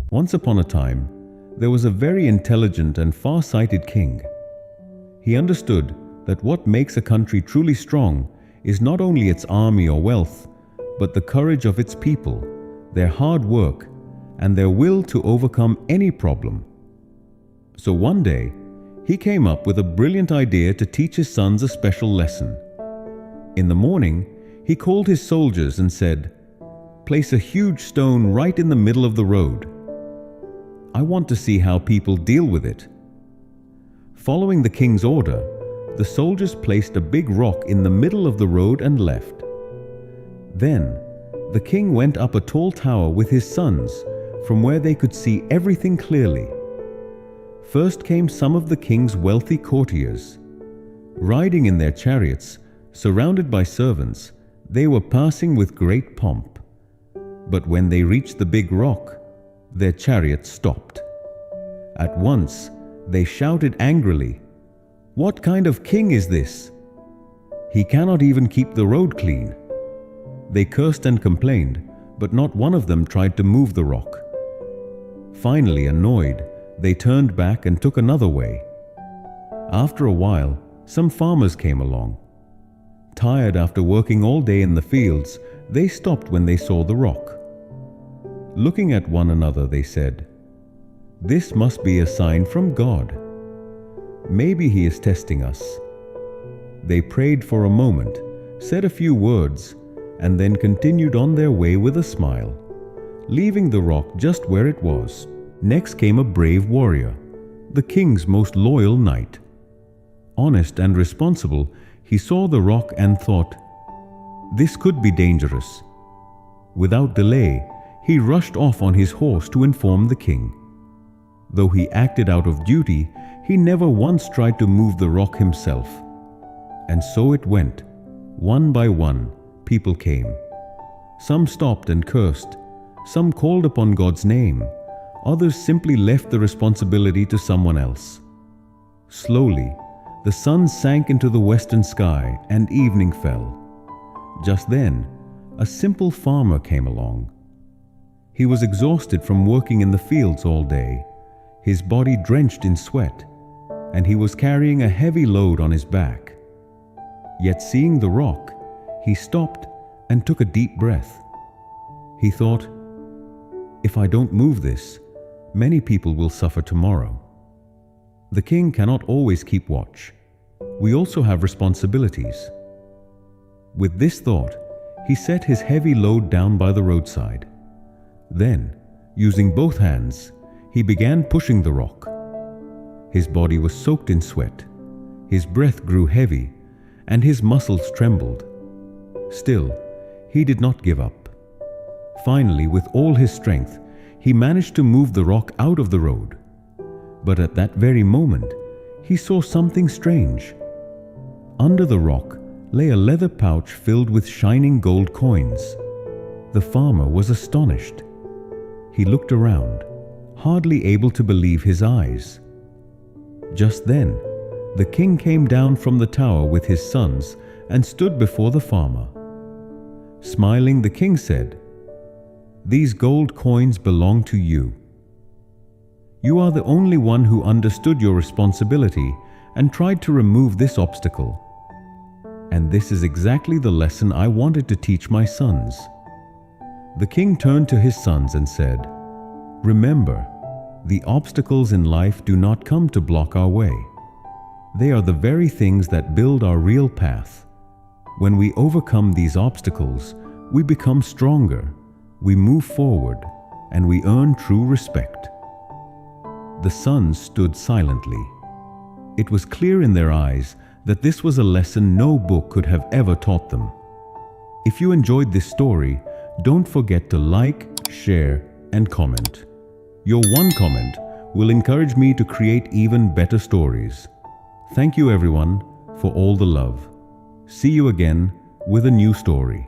Once upon a time, there was a very intelligent and far-sighted king. He understood that what makes a country truly strong is not only its army or wealth, but the courage of its people, their hard work, and their will to overcome any problem. So one day, he came up with a brilliant idea to teach his sons a special lesson. In the morning, he called his soldiers and said, "Place a huge stone right in the middle of the road. I want to see how people deal with it." Following the king's order, the soldiers placed a big rock in the middle of the road and left. Then, the king went up a tall tower with his sons, from where they could see everything clearly. First came some of the king's wealthy courtiers. Riding in their chariots, surrounded by servants, they were passing with great pomp. But when they reached the big rock, their chariots stopped. At once, they shouted angrily, "What kind of king is this? He cannot even keep the road clean." They cursed and complained, but not one of them tried to move the rock. Finally, annoyed, they turned back and took another way. After a while, some farmers came along. Tired after working all day in the fields, they stopped when they saw the rock. Looking at one another, they said, "This must be a sign from God. Maybe He is testing us." They prayed for a moment, said a few words, and then continued on their way with a smile, leaving the rock just where it was. Next came a brave warrior, the king's most loyal knight. Honest and responsible, he saw the rock and thought, "This could be dangerous." Without delay, he rushed off on his horse to inform the king. Though he acted out of duty, he never once tried to move the rock himself. And so it went. One by one, people came. Some stopped and cursed. Some called upon God's name. Others simply left the responsibility to someone else. Slowly, the sun sank into the western sky and evening fell. Just then, a simple farmer came along. He was exhausted from working in the fields all day, his body drenched in sweat, and he was carrying a heavy load on his back. Yet seeing the rock, he stopped and took a deep breath. He thought, "If I don't move this, many people will suffer tomorrow." The king cannot always keep watch. We also have responsibilities. With this thought, he set his heavy load down by the roadside. Then, using both hands, he began pushing the rock. His body was soaked in sweat, his breath grew heavy, and his muscles trembled. Still, he did not give up. Finally, with all his strength, he managed to move the rock out of the road. But at that very moment, he saw something strange. Under the rock lay a leather pouch filled with shining gold coins. The farmer was astonished. He looked around, hardly able to believe his eyes. Just then, the king came down from the tower with his sons and stood before the farmer. Smiling, the king said, "These gold coins belong to you. You are the only one who understood your responsibility and tried to remove this obstacle. And this is exactly the lesson I wanted to teach my sons." The king turned to his sons and said, "Remember, the obstacles in life do not come to block our way. They are the very things that build our real path. When we overcome these obstacles, we become stronger, we move forward, and we earn true respect." The sons stood silently. It was clear in their eyes that this was a lesson no book could have ever taught them. If you enjoyed this story, don't forget to like, share, and comment. Your one comment will encourage me to create even better stories. Thank you everyone for all the love. See you again with a new story.